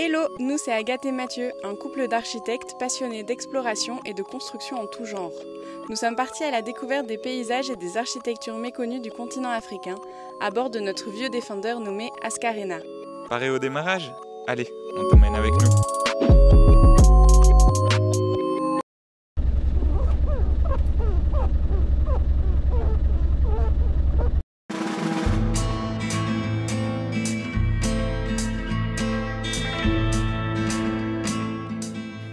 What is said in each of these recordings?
Hello, nous c'est Agathe et Mathieu, un couple d'architectes passionnés d'exploration et de construction en tout genre. Nous sommes partis à la découverte des paysages et des architectures méconnues du continent africain, à bord de notre vieux Defender nommé Ascarena. Paré au démarrage? Allez, on t'emmène avec nous.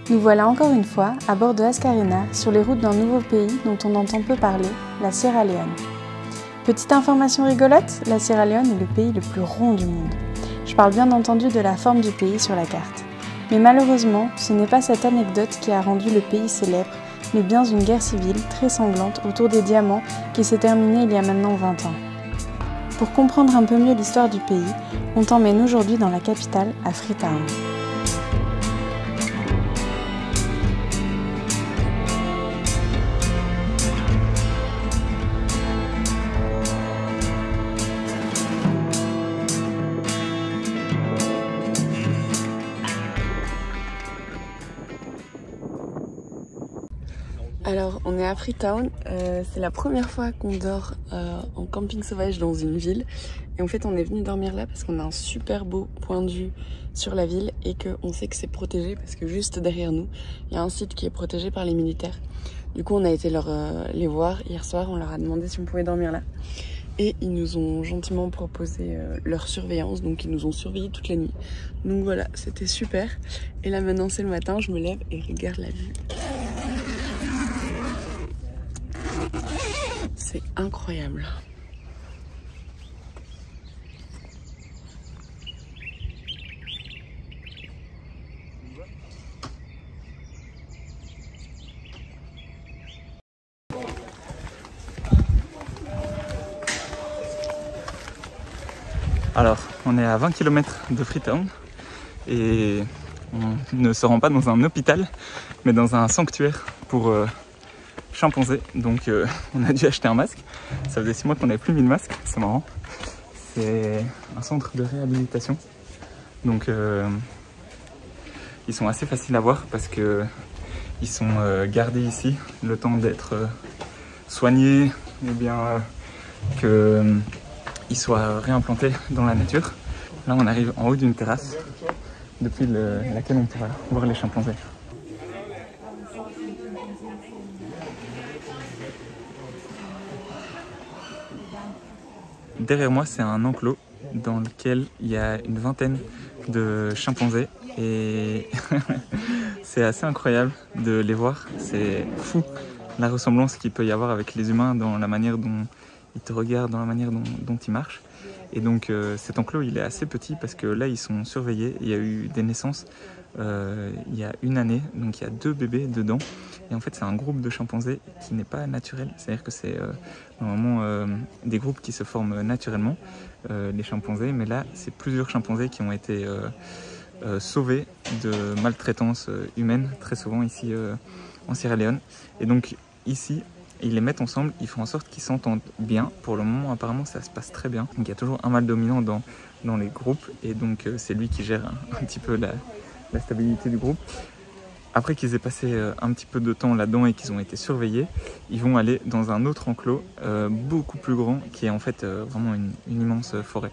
Nous voilà encore une fois à bord de Ascarena, sur les routes d'un nouveau pays dont on entend peu parler, la Sierra Leone. Petite information rigolote, la Sierra Leone est le pays le plus rond du monde. Je parle bien entendu de la forme du pays sur la carte. Mais malheureusement, ce n'est pas cette anecdote qui a rendu le pays célèbre, mais bien une guerre civile très sanglante autour des diamants qui s'est terminée il y a maintenant 20 ans. Pour comprendre un peu mieux l'histoire du pays, on t'emmène aujourd'hui dans la capitale, à Freetown. Alors, on est à Freetown, c'est la première fois qu'on dort en camping sauvage dans une ville. Et en fait, on est venu dormir là parce qu'on a un super beau point de vue sur la ville et qu'on sait que c'est protégé parce que juste derrière nous, il y a un site qui est protégé par les militaires. Du coup, on a été les voir hier soir, on leur a demandé si on pouvait dormir là. Et ils nous ont gentiment proposé leur surveillance, donc ils nous ont surveillés toute la nuit. Donc voilà, c'était super. Et là maintenant, c'est le matin, je me lève et regarde la vue. C'est incroyable. Alors, on est à 20 km de Freetown et on ne se rend pas dans un hôpital, mais dans un sanctuaire pour chimpanzés. Donc on a dû acheter un masque. Ça faisait 6 mois qu'on n'avait plus mis de masque, c'est marrant. C'est un centre de réhabilitation. Donc ils sont assez faciles à voir parce que ils sont gardés ici le temps d'être soignés ou bien qu'ils soient réimplantés dans la nature. Là on arrive en haut d'une terrasse depuis laquelle on pourra voir les chimpanzés. Derrière moi, c'est un enclos dans lequel il y a une vingtaine de chimpanzés et c'est assez incroyable de les voir. C'est fou la ressemblance qu'il peut y avoir avec les humains dans la manière dont ils te regardent, dans la manière dont ils marchent. Et donc cet enclos, il est assez petit parce que là, ils sont surveillés. Il y a eu des naissances il y a une année, donc il y a 2 bébés dedans. Et en fait, c'est un groupe de chimpanzés qui n'est pas naturel. C'est-à-dire que c'est normalement des groupes qui se forment naturellement, les chimpanzés. Mais là, c'est plusieurs chimpanzés qui ont été sauvés de maltraitance humaine, très souvent ici en Sierra Leone. Et donc ici, ils les mettent ensemble, ils font en sorte qu'ils s'entendent bien. Pour le moment, apparemment, ça se passe très bien. Donc il y a toujours un mâle dominant dans les groupes. Et donc c'est lui qui gère un petit peu la stabilité du groupe. Après qu'ils aient passé un petit peu de temps là-dedans et qu'ils ont été surveillés, ils vont aller dans un autre enclos beaucoup plus grand qui est en fait vraiment une immense forêt.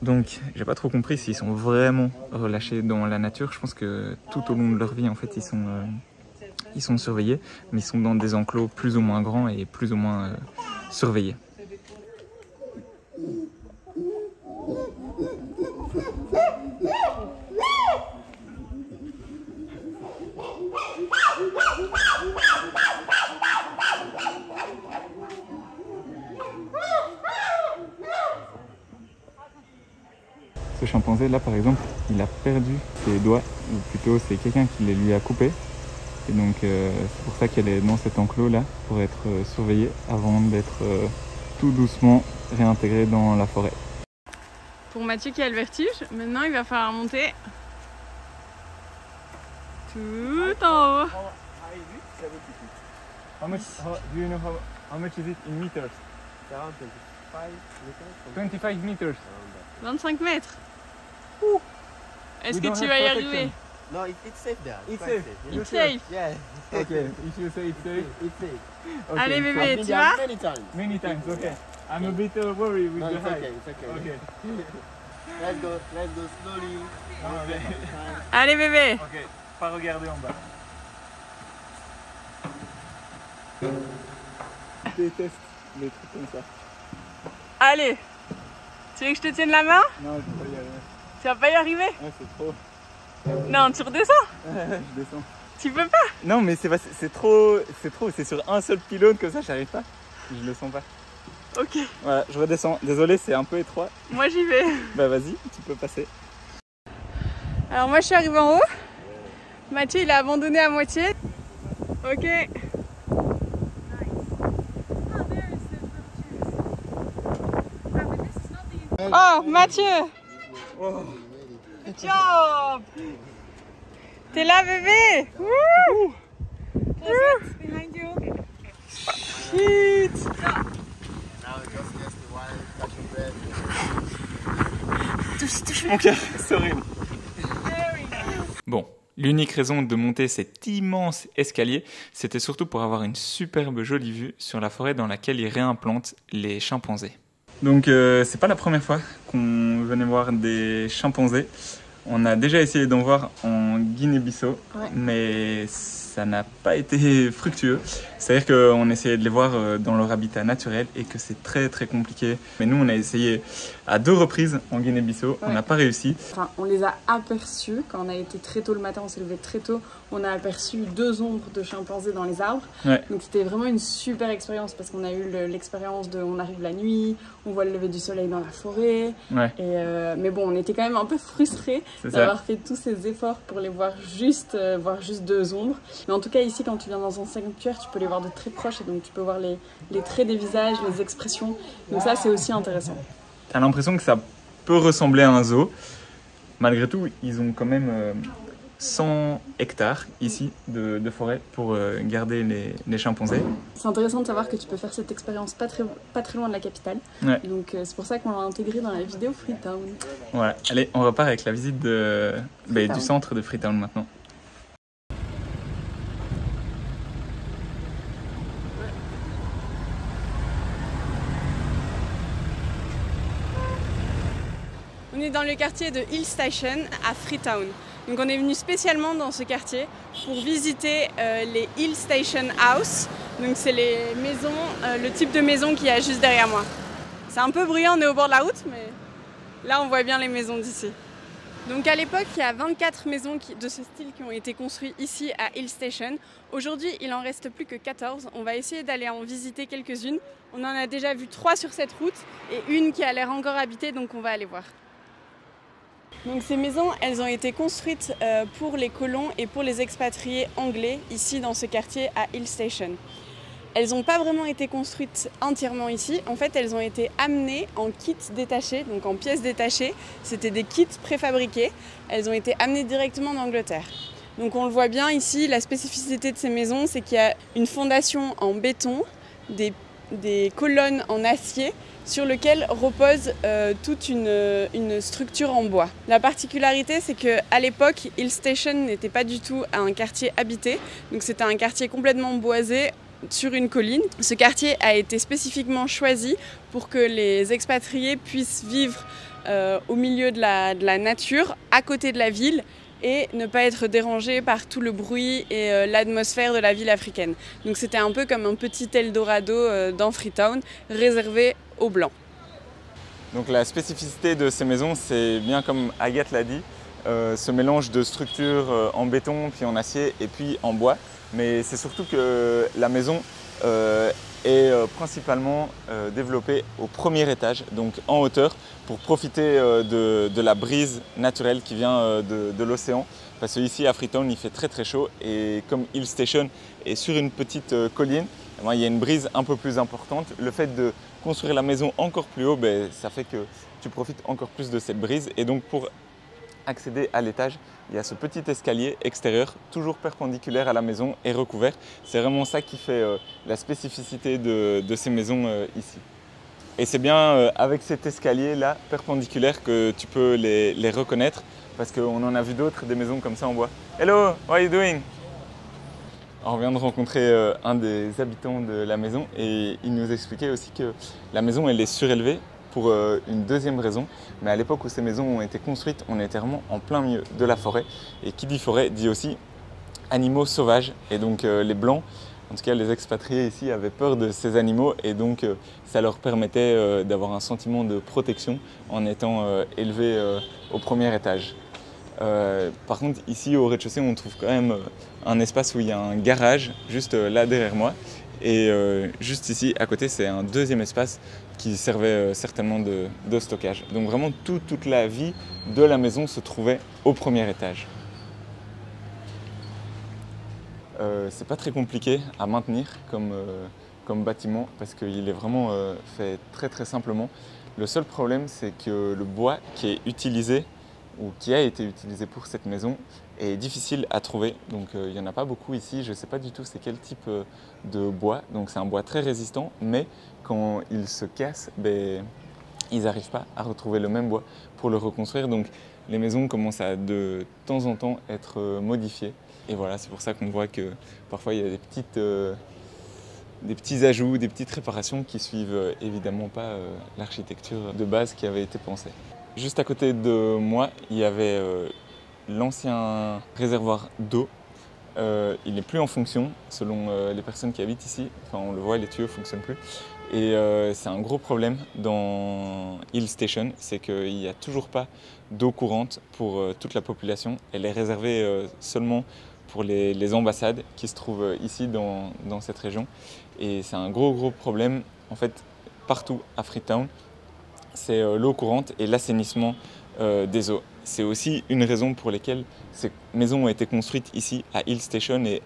Donc j'ai pas trop compris s'ils sont vraiment relâchés dans la nature. Je pense que tout au long de leur vie en fait ils sont surveillés, mais ils sont dans des enclos plus ou moins grands et plus ou moins surveillés. Ce chimpanzé là par exemple, il a perdu ses doigts, ou plutôt c'est quelqu'un qui les lui a coupés. Et donc c'est pour ça qu'elle est dans cet enclos là, pour être surveillée avant d'être tout doucement réintégrée dans la forêt. Pour Mathieu qui a le vertige, maintenant il va falloir monter tout en haut. How much is it in meters? 25 meters. 25 mètres. Est-ce que tu vas y arriver? No, it's safe there. It's quite safe. yeah. It's safe. Yeah. Okay, if you say it's safe. It's safe. Okay. Allez bébé, I've been tu there vas? many times. Many times, okay. I'm a bit worried with No, the it's height. okay. It's okay. Okay. Let's go slowly. One step at a time. Allez bébé. Ok, pas regarder en bas. Je déteste les trucs comme ça. Allez. Tu veux que je te tienne la main? Non, je peux pas y arriver. Tu vas pas y arriver? Ouais, c'est trop. Non, tu redescends. Je descends. Tu peux pas? Non, mais c'est trop. C'est sur un seul pylône comme ça, j'arrive pas. Je le sens pas. Ok. Voilà, je redescends. Désolé, c'est un peu étroit. Moi j'y vais. Bah vas-y, tu peux passer. Alors moi je suis arrivée en haut. Mathieu il a abandonné à moitié. Ok. Oh Mathieu. Oh. Job. T'es là bébé. Wouh. Behind you. Shit. Now just the water, catch your breath. Touche. Mon cœur, c'est horrible. Bon, l'unique raison de monter cet immense escalier, c'était surtout pour avoir une superbe jolie vue sur la forêt dans laquelle ils réimplantent les chimpanzés. Donc c'est pas la première fois qu'on venait voir des chimpanzés. On a déjà essayé d'en voir en Guinée-Bissau, Ouais. mais ça n'a pas été fructueux. C'est-à-dire qu'on essayait de les voir dans leur habitat naturel et que c'est très très compliqué. Mais nous on a essayé à 2 reprises en Guinée-Bissau, on Ouais. n'a pas réussi. Enfin, on les a aperçus quand on a été très tôt le matin, on s'est levé très tôt. On a aperçu 2 ombres de chimpanzés dans les arbres. Ouais. Donc c'était vraiment une super expérience parce qu'on a eu l'expérience de on arrive la nuit, on voit le lever du soleil dans la forêt. Ouais, Mais bon, on était quand même un peu frustrés c'est ça. d'avoir fait tous ces efforts pour les voir juste 2 ombres. Mais en tout cas ici, quand tu viens dans un sanctuaire, tu peux les voir de très proche et donc tu peux voir les traits des visages, les expressions. Donc ça c'est aussi intéressant. T'as l'impression que ça peut ressembler à un zoo. Malgré tout, ils ont quand même 100 hectares ici de forêt pour garder les chimpanzés. C'est intéressant de savoir que tu peux faire cette expérience pas très loin de la capitale. Ouais. Donc c'est pour ça qu'on l'a intégré dans la vidéo Freetown. Voilà, allez, on repart avec la visite du centre de Freetown maintenant. On est dans le quartier de Hill Station à Freetown. Donc on est venu spécialement dans ce quartier pour visiter les Hill Station House. Donc c'est les maisons, le type de maison qu'il y a juste derrière moi. C'est un peu bruyant, on est au bord de la route, mais là on voit bien les maisons d'ici. Donc à l'époque, il y a 24 maisons de ce style qui ont été construites ici à Hill Station. Aujourd'hui, il en reste plus que 14. On va essayer d'aller en visiter quelques-unes. On en a déjà vu 3 sur cette route et une qui a l'air encore habitée, donc on va aller voir. Donc ces maisons, elles ont été construites pour les colons et pour les expatriés anglais ici dans ce quartier à Hill Station. Elles n'ont pas vraiment été construites entièrement ici. En fait, elles ont été amenées en kits détachés, donc en pièces détachées. C'était des kits préfabriqués. Elles ont été amenées directement d'Angleterre. Donc on le voit bien ici, la spécificité de ces maisons, c'est qu'il y a une fondation en béton, des colonnes en acier sur lesquelles repose toute une structure en bois. La particularité, c'est qu'à l'époque, Hill Station n'était pas du tout un quartier habité. Donc c'était un quartier complètement boisé sur une colline. Ce quartier a été spécifiquement choisi pour que les expatriés puissent vivre au milieu de la nature, à côté de la ville, et ne pas être dérangés par tout le bruit et l'atmosphère de la ville africaine. Donc c'était un peu comme un petit Eldorado dans Freetown, réservé aux Blancs. Donc la spécificité de ces maisons, c'est bien comme Agathe l'a dit, ce mélange de structures en béton, puis en acier et puis en bois. Mais c'est surtout que la maison est principalement développée au premier étage, donc en hauteur, pour profiter de la brise naturelle qui vient de l'océan. Parce qu'ici à Freetown, il fait très très chaud et comme Hill Station est sur une petite colline, il y a une brise un peu plus importante. Le fait de construire la maison encore plus haut, ça fait que tu profites encore plus de cette brise. Et donc pour accéder à l'étage, il y a ce petit escalier extérieur, toujours perpendiculaire à la maison et recouvert. C'est vraiment ça qui fait la spécificité de ces maisons ici. Et c'est bien avec cet escalier-là, perpendiculaire, que tu peux les reconnaître parce qu'on en a vu d'autres, des maisons comme ça en bois. Hello, what are you doing? On vient de rencontrer un des habitants de la maison et il nous expliquait aussi que la maison elle est surélevée pour une deuxième raison. Mais à l'époque où ces maisons ont été construites, on était vraiment en plein milieu de la forêt. Et qui dit forêt dit aussi animaux sauvages. Et donc les Blancs, en tout cas les expatriés ici, avaient peur de ces animaux et donc ça leur permettait d'avoir un sentiment de protection en étant élevés au premier étage. Par contre, ici au rez-de-chaussée, on trouve quand même un espace où il y a un garage juste là derrière moi. Et juste ici, à côté, c'est un deuxième espace qui servait certainement de stockage. Donc vraiment, toute la vie de la maison se trouvait au premier étage. C'est pas très compliqué à maintenir comme bâtiment parce qu'il est vraiment fait très simplement. Le seul problème, c'est que le bois qui est utilisé ou qui a été utilisé pour cette maison est difficile à trouver. Donc il n'y en a pas beaucoup ici. Je ne sais pas du tout c'est quel type de bois. Donc c'est un bois très résistant, mais quand il se casse, ils n'arrivent pas à retrouver le même bois pour le reconstruire. Donc les maisons commencent à de temps en temps être modifiées. Et voilà, c'est pour ça qu'on voit que parfois il y a des petits ajouts, des petites réparations qui suivent évidemment pas l'architecture de base qui avait été pensée. Juste à côté de moi, il y avait l'ancien réservoir d'eau. Il n'est plus en fonction selon les personnes qui habitent ici. Enfin, on le voit, les tuyaux ne fonctionnent plus. Et c'est un gros problème dans Hill Station, c'est qu'il n'y a toujours pas d'eau courante pour toute la population. Elle est réservée seulement pour les ambassades qui se trouvent ici dans cette région. Et c'est un gros problème en fait partout à Freetown. C'est l'eau courante et l'assainissement des eaux. C'est aussi une raison pour laquelle ces maisons ont été construites ici à Hill Station et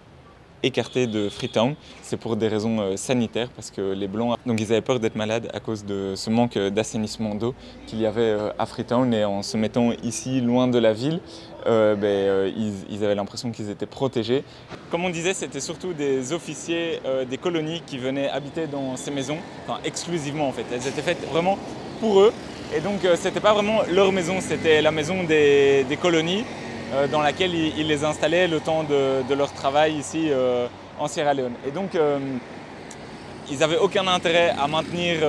écartées de Freetown. C'est pour des raisons sanitaires parce que les Blancs, donc ils avaient peur d'être malades à cause de ce manque d'assainissement d'eau qu'il y avait à Freetown. Et en se mettant ici, loin de la ville, ils avaient l'impression qu'ils étaient protégés. Comme on disait, c'était surtout des officiers des colonies qui venaient habiter dans ces maisons, enfin exclusivement en fait. Elles étaient faites vraiment pour eux. Et donc c'était pas vraiment leur maison, c'était la maison des colonies dans laquelle ils les installaient le temps de leur travail ici en Sierra Leone. Et donc ils n'avaient aucun intérêt à maintenir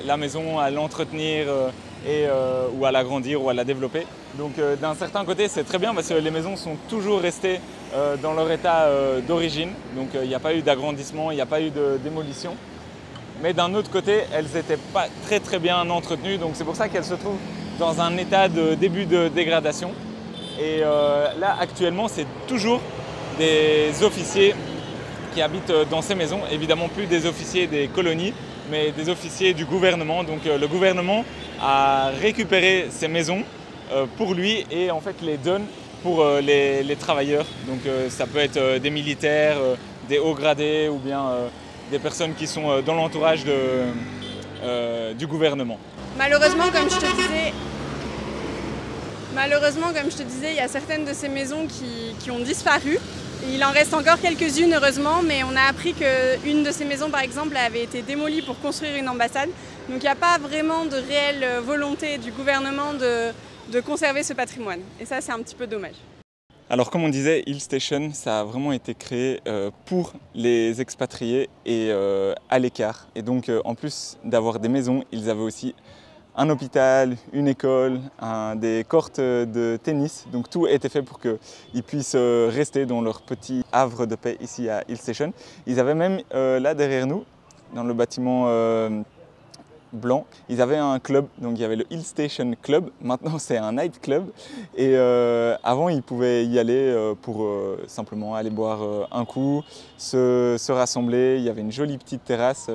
la maison, à l'entretenir ou à l'agrandir ou à la développer. Donc d'un certain côté c'est très bien parce que les maisons sont toujours restées dans leur état d'origine. Donc il n'y a pas eu d'agrandissement, il n'y a pas eu de démolition. Mais d'un autre côté, elles n'étaient pas très bien entretenues, donc c'est pour ça qu'elles se trouvent dans un état de début de dégradation. Et là, actuellement, c'est toujours des officiers qui habitent dans ces maisons. Évidemment, plus des officiers des colonies, mais des officiers du gouvernement. Donc le gouvernement a récupéré ces maisons pour lui et en fait les donne pour les travailleurs. Donc ça peut être des militaires, des hauts gradés ou bien des personnes qui sont dans l'entourage du gouvernement. Malheureusement, comme je te disais, il y a certaines de ces maisons qui ont disparu. Il en reste encore quelques-unes, heureusement, mais on a appris qu'une de ces maisons, par exemple, avait été démolie pour construire une ambassade. Donc il n'y a pas vraiment de réelle volonté du gouvernement de conserver ce patrimoine. Et ça, c'est un petit peu dommage. Alors comme on disait, Hill Station, ça a vraiment été créé pour les expatriés et à l'écart. Et donc en plus d'avoir des maisons, ils avaient aussi un hôpital, une école, des courts de tennis. Donc tout était fait pour qu'ils puissent rester dans leur petit havre de paix ici à Hill Station. Ils avaient même là derrière nous, dans le bâtiment blanc, ils avaient un club, donc il y avait le Hill Station Club, maintenant c'est un night club et avant ils pouvaient y aller pour simplement aller boire un coup, se rassembler, il y avait une jolie petite terrasse.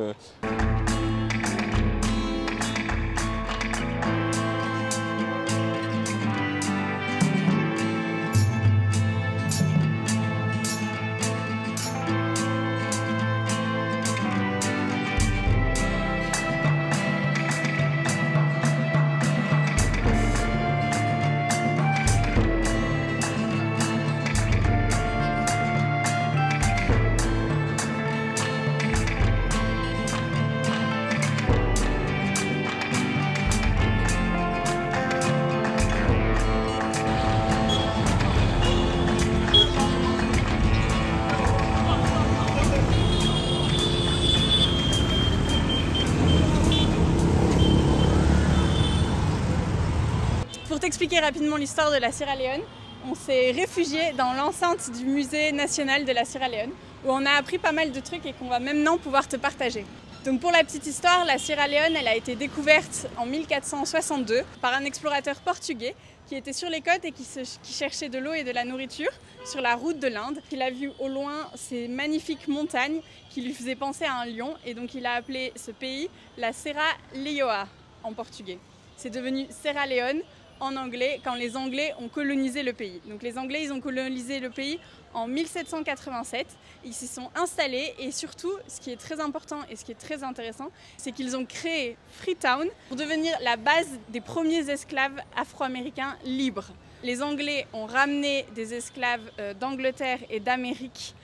expliquer rapidement l'histoire de la Sierra Leone, on s'est réfugié dans l'enceinte du musée national de la Sierra Leone, où on a appris pas mal de trucs et qu'on va maintenant pouvoir te partager. Donc pour la petite histoire, la Sierra Leone, elle a été découverte en 1462 par un explorateur portugais qui était sur les côtes et qui cherchait de l'eau et de la nourriture sur la route de l'Inde. Il a vu au loin ces magnifiques montagnes qui lui faisaient penser à un lion et donc il a appelé ce pays la Serra Leoa en portugais. C'est devenu Sierra Leone en anglais quand les Anglais ont colonisé le pays. Donc les Anglais, ils ont colonisé le pays en 1787. Ils s'y sont installés et surtout, ce qui est très important et ce qui est très intéressant, c'est qu'ils ont créé Freetown pour devenir la base des premiers esclaves afro-américains libres. Les Anglais ont ramené des esclaves d'Angleterre et d'Amérique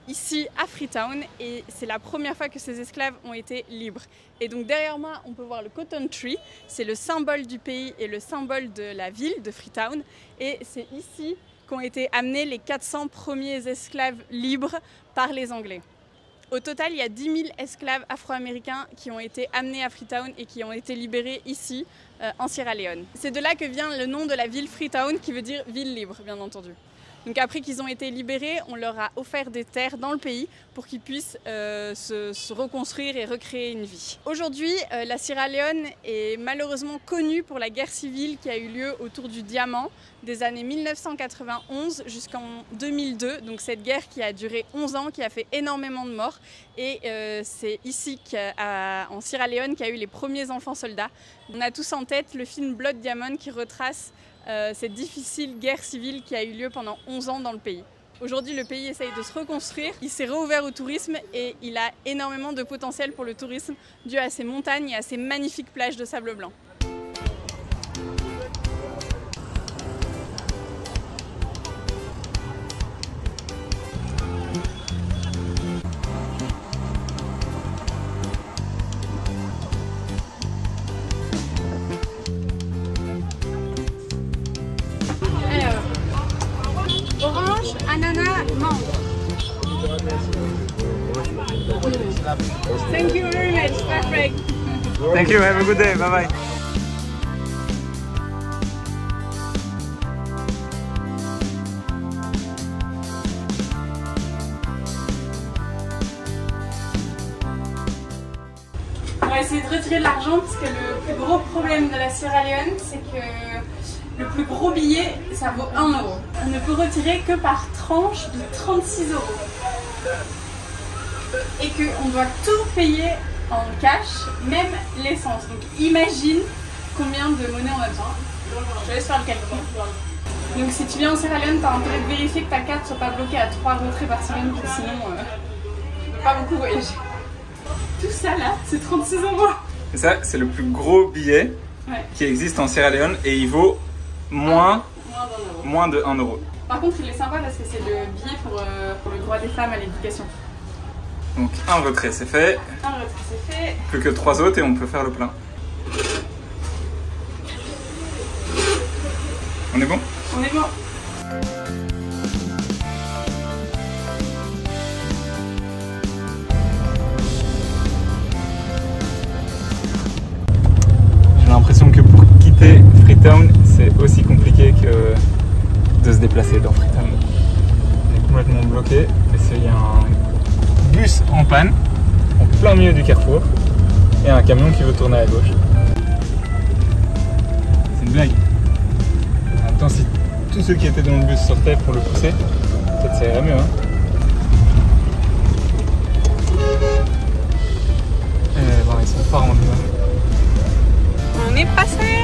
ici à Freetown et c'est la première fois que ces esclaves ont été libres. Et donc derrière moi on peut voir le Cotton Tree, c'est le symbole du pays et le symbole de la ville de Freetown et c'est ici qu'ont été amenés les 400 premiers esclaves libres par les Anglais. Au total, il y a 10 000 esclaves afro-américains qui ont été amenés à Freetown et qui ont été libérés ici en Sierra Leone. C'est de là que vient le nom de la ville Freetown qui veut dire ville libre bien entendu. Donc après qu'ils ont été libérés, on leur a offert des terres dans le pays pour qu'ils puissent se reconstruire et recréer une vie. Aujourd'hui, la Sierra Leone est malheureusement connue pour la guerre civile qui a eu lieu autour du diamant des années 1991 jusqu'en 2002. Donc cette guerre qui a duré 11 ans, qui a fait énormément de morts. Et c'est ici, en Sierra Leone, qu'il y a eu les premiers enfants soldats. On a tous en tête le film Blood Diamond qui retrace cette difficile guerre civile qui a eu lieu pendant 11 ans dans le pays. Aujourd'hui, le pays essaye de se reconstruire, il s'est réouvert au tourisme et il a énormément de potentiel pour le tourisme dû à ses montagnes et à ses magnifiques plages de sable blanc. Orange, ananas, mangue. Thank you very much. Perfect. Thank you, have a good day, bye bye. On va essayer de retirer de l'argent parce que le plus gros problème de la Sierra Leone, c'est que le plus gros billet, ça vaut 1 euro. On ne peut retirer que par tranche de 36 euros. Et qu'on doit tout payer en cash, même l'essence. Donc imagine combien de monnaie on a besoin. Je laisse faire le calcul. Donc si tu viens en Sierra Leone, tu as intérêt de vérifier que ta carte ne soit pas bloquée à 3 retraits par semaine, parce que sinon tu ne peux pas beaucoup voyager. Tout ça là, c'est 36 euros. Et ça, c'est le plus gros billet qui existe en Sierra Leone et il vaut moins de 1 euro. Par contre, il est sympa parce que c'est le billet pour le droit des femmes à l'éducation. Donc un retrait c'est fait. Un retrait c'est fait. Plus que 3 autres et on peut faire le plein. On est bon? On est bon. J'ai l'impression que pour quitter Freetown, c'est aussi compliqué que de se déplacer dans Freetown. On est complètement bloqué parce qu'il y a un bus en panne en plein milieu du carrefour et un camion qui veut tourner à gauche. C'est une blague. En même temps, si tous ceux qui étaient dans le bus sortaient pour le pousser, peut-être ça irait mieux. Hein. Et bon, ils sont pas rendus. On est passé.